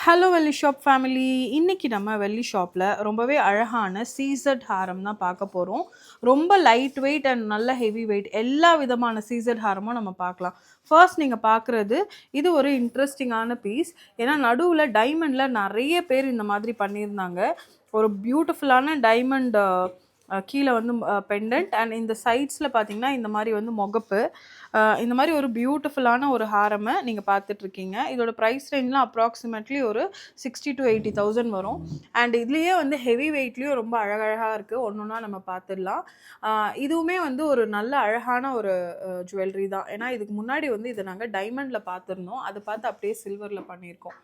Hello வெள்ளி shop family. இன்னைக்கு நம்ம வெள்ளி ஷாப்பில் ரொம்பவே அழகான சீசட் ஹாரம் தான் பார்க்க போகிறோம். ரொம்ப லைட் வெயிட் அண்ட் நல்ல ஹெவி வெயிட் எல்லா விதமான சீசட் ஹாரமும் நம்ம பார்க்கலாம். ஃபர்ஸ்ட் நீங்கள் பார்க்குறது இது ஒரு இன்ட்ரெஸ்டிங்கான பீஸ். ஏன்னா நடுவில் டைமண்டில் நிறைய பேர் இந்த மாதிரி பண்ணியிருந்தாங்க. ஒரு பியூட்டிஃபுல்லான டைமண்ட் கீழே வந்து பெண்டன்ட் அண்ட் இந்த சைட்ஸில் பார்த்தீங்கன்னா இந்த மாதிரி வந்து முகப்பு இந்த மாதிரி ஒரு பியூட்டிஃபுல்லான ஒரு ஹாரமை நீங்கள் பார்த்துட்ருக்கீங்க. இதோட ப்ரைஸ் ரேஞ்ச்லாம் அப்ராக்சிமேட்லி ஒரு 60,000 to 80,000 வரும். அண்ட் இதுலேயே வந்து ஹெவி வெயிட்லேயும் ரொம்ப அழகழகாக இருக்குது. ஒன்று ஒன்றா நம்ம பார்த்துடலாம். இதுவுமே வந்து ஒரு நல்ல அழகான ஒரு ஜுவல்லரி தான். ஏன்னா இதுக்கு முன்னாடி வந்து இதை நாங்கள் டைமண்டில் பார்த்துருந்தோம். அதை பார்த்து அப்படியே சில்வரில் பண்ணியிருக்கோம்.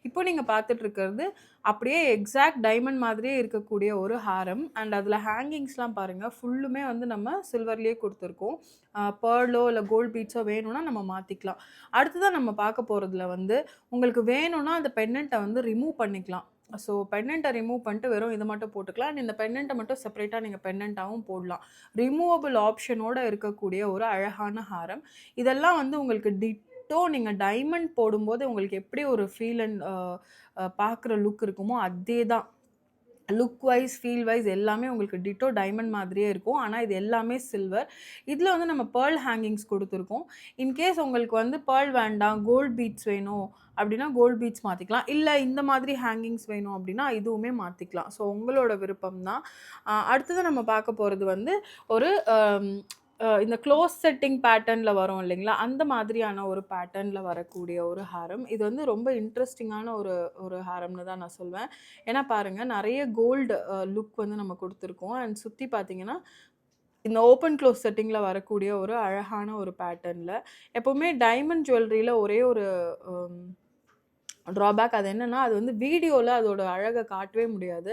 இப்போ நீங்கள் பார்த்துட்ருக்கிறது அப்படியே எக்ஸாக்ட் டைமண்ட் மாதிரியே இருக்கக்கூடிய ஒரு ஹாரம். அண்ட் அதில் ஹேங்கிங்ஸ்லாம் பாருங்கள், ஃபுல்லுமே வந்து நம்ம சில்வர்லேயே கொடுத்துருக்கோம். பேர்லோ இல்லை கோல்ட் பீட்ஸோ வேணும்னா நம்ம மாற்றிக்கலாம். அடுத்ததான் நம்ம பார்க்க போகிறதுல வந்து உங்களுக்கு வேணும்னா அந்த பெண்டன்ட்டை வந்து ரிமூவ் பண்ணிக்கலாம். ஸோ பெண்டன்ட்டை ரிமூவ் பண்ணிட்டு வெறும் இதை மட்டும் போட்டுக்கலாம். அண்ட் இந்த பெண்டன்ட்டை மட்டும் செப்பரேட்டாக நீங்கள் பெண்டன்ட்டாகவும் போடலாம். ரிமூவபிள் ஆப்ஷனோடு இருக்கக்கூடிய ஒரு அழகான ஹாரம். இதெல்லாம் வந்து உங்களுக்கு நீங்கள் டைமண்ட் போடும்போது உங்களுக்கு எப்படி ஒரு ஃபீல் அண்ட் பார்க்குற லுக் இருக்குமோ அதே தான். லுக் வைஸ் ஃபீல் வைஸ் எல்லாமே உங்களுக்கு டிட்டோ டைமண்ட் மாதிரியே இருக்கும். ஆனால் இது எல்லாமே சில்வர். இதில் வந்து நம்ம பேர்ல் ஹேங்கிங்ஸ் கொடுத்துருக்கோம். இன்கேஸ் உங்களுக்கு வந்து பேர்ல் வேண்டாம், கோல்ட் பீட்ஸ் வேணும் அப்படின்னா கோல்ட் பீட்ஸ் மாற்றிக்கலாம். இல்லை இந்த மாதிரி ஹேங்கிங்ஸ் வேணும் அப்படின்னா இதுவுமே மாற்றிக்கலாம். ஸோ உங்களோட விருப்பம் தான். அடுத்தது நம்ம பார்க்க போகிறது வந்து ஒரு இந்த க்ளோஸ் செட்டிங் பேட்டர்னில் வரும் இல்லைங்களா, அந்த மாதிரியான ஒரு பேட்டர்னில் வரக்கூடிய ஒரு ஹாரம். இது வந்து ரொம்ப இன்ட்ரெஸ்டிங்கான ஒரு ஹாரம்னு தான் நான் சொல்வேன். ஏன்னா பாருங்கள், நிறைய கோல்டு லுக் வந்து நம்ம கொடுத்துருக்கோம். அண்ட் சுற்றி பார்த்தீங்கன்னா இந்த ஓப்பன் க்ளோஸ் செட்டிங்கில் வரக்கூடிய ஒரு அழகான ஒரு பேட்டர்னில். எப்போவுமே டைமண்ட் ஜுவல்லரியில் ஒரே ஒரு ட்ராபேக் அது என்னென்னா, அது வந்து வீடியோவில் அதோட அழகை காட்டவே முடியாது.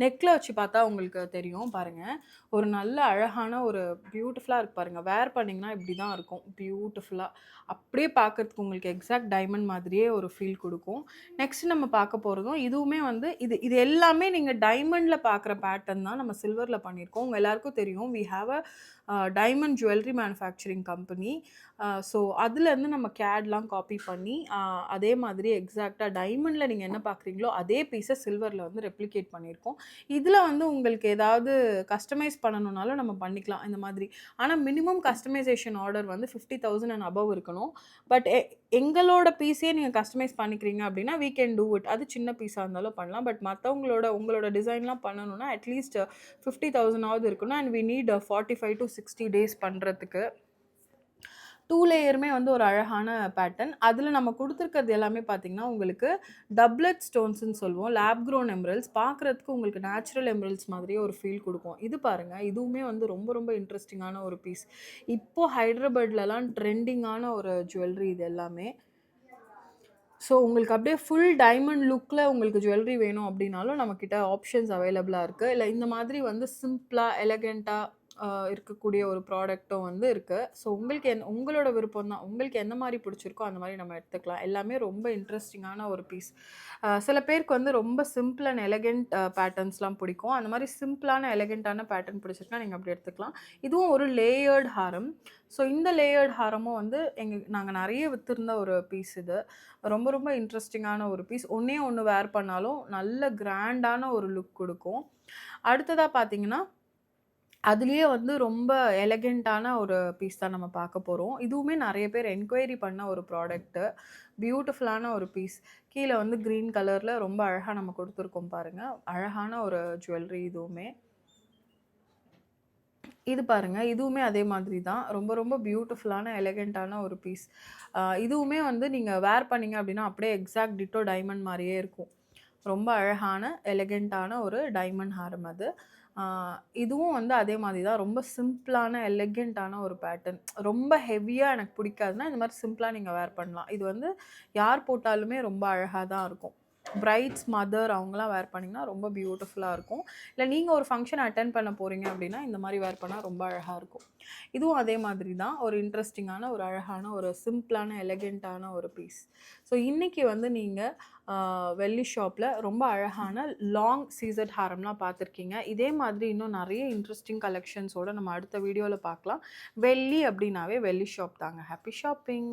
நெக்கில் வச்சு பார்த்தா உங்களுக்கு தெரியும் பாருங்கள். ஒரு நல்ல அழகான ஒரு பியூட்டிஃபுல்லாக இருக்குது பாருங்கள். வேர் பண்ணிங்கன்னா இப்படி தான் இருக்கும் பியூட்டிஃபுல்லாக. அப்படியே பார்க்குறதுக்கு உங்களுக்கு எக்ஸாக்ட் டைமண்ட் மாதிரியே ஒரு ஃபீல் கொடுக்கும். நெக்ஸ்ட் நம்ம பார்க்க போகிறதும் இதுவுமே வந்து இது எல்லாமே நீங்கள் டைமண்டில் பார்க்குற பேட்டர்ன் தான் நம்ம சில்வரில் பண்ணியிருக்கோம். உங்கள் எல்லாருக்கும் தெரியும், we have a diamond jewellery manufacturing company. So அதுலேருந்து நம்ம கேட்லாம் காப்பி பண்ணி அதே மாதிரி எக்ஸாக்டாக டைமண்டில் நீங்கள் என்ன பார்க்குறீங்களோ அதே பீஸை சில்வரில் வந்து ரெப்ளிகேட் பண்ணியிருக்கோம். இதில் வந்து உங்களுக்கு ஏதாவது கஸ்டமைஸ் பண்ணணுன்னாலும் நம்ம பண்ணிக்கலாம் இந்த மாதிரி. ஆனால் மினிமம் கஸ்டமைசேஷன் ஆர்டர் வந்து 50,000 அண்ட் அபவ் இருக்கணும். பட் எங்களோட பீஸே நீங்கள் கஸ்டமைஸ் பண்ணிக்கிறீங்க அப்படின்னா we can do it. அது சின்ன பீஸாக இருந்தாலும் பண்ணலாம். பட் உங்களோட டிசைன்லாம் பண்ணணும்னா அட்லீஸ்ட் 50,000 இருக்கணும். And we need 45 to 60 days பண்ணுறதுக்கு. 2 லேயருமே வந்து ஒரு அழகான பேட்டர்ன். அதில் நம்ம கொடுத்துருக்கிறது எல்லாமே பார்த்தீங்கன்னா உங்களுக்கு டப்லெட் ஸ்டோன்ஸ்ன்னு சொல்லுவோம். Lab grown emeralds. பார்க்குறதுக்கு உங்களுக்கு நேச்சுரல் எம்ரல்ஸ் மாதிரியே ஒரு ஃபீல் கொடுக்கும். இது பாருங்கள், இதுவுமே வந்து ரொம்ப ரொம்ப இன்ட்ரெஸ்டிங்கான ஒரு பீஸ். இப்போது ஹைதராபாத்லலாம் ட்ரெண்டிங்கான ஒரு ஜுவல்லரி இது எல்லாமே. ஸோ உங்களுக்கு அப்படியே ஃபுல் டைமண்ட் லுக்கில் உங்களுக்கு ஜுவல்லரி வேணும் அப்படின்னாலும் நம்மக்கிட்ட ஆப்ஷன்ஸ் அவைலபிளாக இருக்குது. இல்லை இந்த மாதிரி வந்து சிம்பிளாக எலகெண்ட்டாக இருக்கக்கூடிய ஒரு ப்ராடக்ட்டும் வந்து இருக்குது. ஸோ உங்களுக்கு உங்களோட விருப்பம் தான். உங்களுக்கு எந்த மாதிரி பிடிச்சிருக்கோ அந்த மாதிரி நம்ம எடுத்துக்கலாம். எல்லாமே ரொம்ப இன்ட்ரெஸ்டிங்கான ஒரு பீஸ். சில பேருக்கு வந்து ரொம்ப சிம்பிள் அண்ட் எலகெண்ட் பேட்டர்ன்ஸ்லாம் பிடிக்கும். அந்த மாதிரி சிம்பிளான எலகெண்ட்டான பேட்டர்ன் பிடிச்சிருக்கா நீங்கள் அப்படி எடுத்துக்கலாம். இதுவும் ஒரு லேயர்டு ஹாரம். ஸோ இந்த லேயர்டு ஹாரமும் வந்து நாங்கள் நிறைய விற்றுருந்த ஒரு பீஸ் இது. ரொம்ப ரொம்ப இன்ட்ரெஸ்டிங்கான ஒரு பீஸ். ஒன்றே ஒன்று வேர் பண்ணாலும் நல்ல கிராண்டான ஒரு லுக் கொடுக்கும். அடுத்ததாக பார்த்தீங்கன்னா அதுலேயே வந்து ரொம்ப எலகெண்ட்டான ஒரு பீஸ் தான் நம்ம பார்க்க போகிறோம். இதுவுமே நிறைய பேர் என்கொயரி பண்ண ஒரு ப்ராடக்ட்டு. பியூட்டிஃபுல்லான ஒரு பீஸ். கீழே வந்து க்ரீன் கலரில் ரொம்ப அழகாக நம்ம கொடுத்துருக்கோம் பாருங்கள். அழகான ஒரு ஜுவல்லரி இதுவுமே. இது பாருங்கள், இதுவுமே அதே மாதிரி தான். ரொம்ப ரொம்ப பியூட்டிஃபுல்லான எலகெண்ட்டான ஒரு பீஸ். இதுவுமே வந்து நீங்கள் வேர் பண்ணிங்க அப்படின்னா அப்படியே எக்ஸாக்ட் டிட்டோ டைமண்ட் மாதிரியே இருக்கும். ரொம்ப அழகான எலகெண்ட்டான ஒரு டைமண்ட் ஹாரம் அது. இதுவும் வந்து அதே மாதிரி தான். ரொம்ப சிம்பிளான எலகெண்ட்டான ஒரு பேட்டர்ன். ரொம்ப ஹெவியாக எனக்கு பிடிக்காதுன்னா இந்த மாதிரி சிம்பிளாக நீங்கள் வேர் பண்ணலாம். இது வந்து யார் போட்டாலுமே ரொம்ப அழகாக தான் இருக்கும். பிரைட்ஸ் மதர் அவங்களாம் வேர் பண்ணிங்கன்னா ரொம்ப பியூட்டிஃபுல்லாக இருக்கும். இல்லை நீங்கள் ஒரு ஃபங்க்ஷன் அட்டென்ட் பண்ண போகிறீங்க அப்படின்னா இந்த மாதிரி வேர் பண்ணால் ரொம்ப அழகாக இருக்கும். இதுவும் அதே மாதிரி தான். ஒரு இன்ட்ரெஸ்டிங்கான ஒரு அழகான ஒரு சிம்பிளான எலகெண்ட்டான ஒரு பீஸ். ஸோ இன்றைக்கி வந்து நீங்கள் வெள்ளி ஷாப்பில் ரொம்ப அழகான லாங் சீசட் ஹாரம்லாம் பார்த்துருக்கீங்க. இதே மாதிரி இன்னும் நிறைய இன்ட்ரெஸ்டிங் கலெக்ஷன்ஸோடு நம்ம அடுத்த வீடியோவில் பார்க்கலாம். வெள்ளி அப்படின்னாவே வெள்ளி ஷாப் தாங்க. Happy shopping.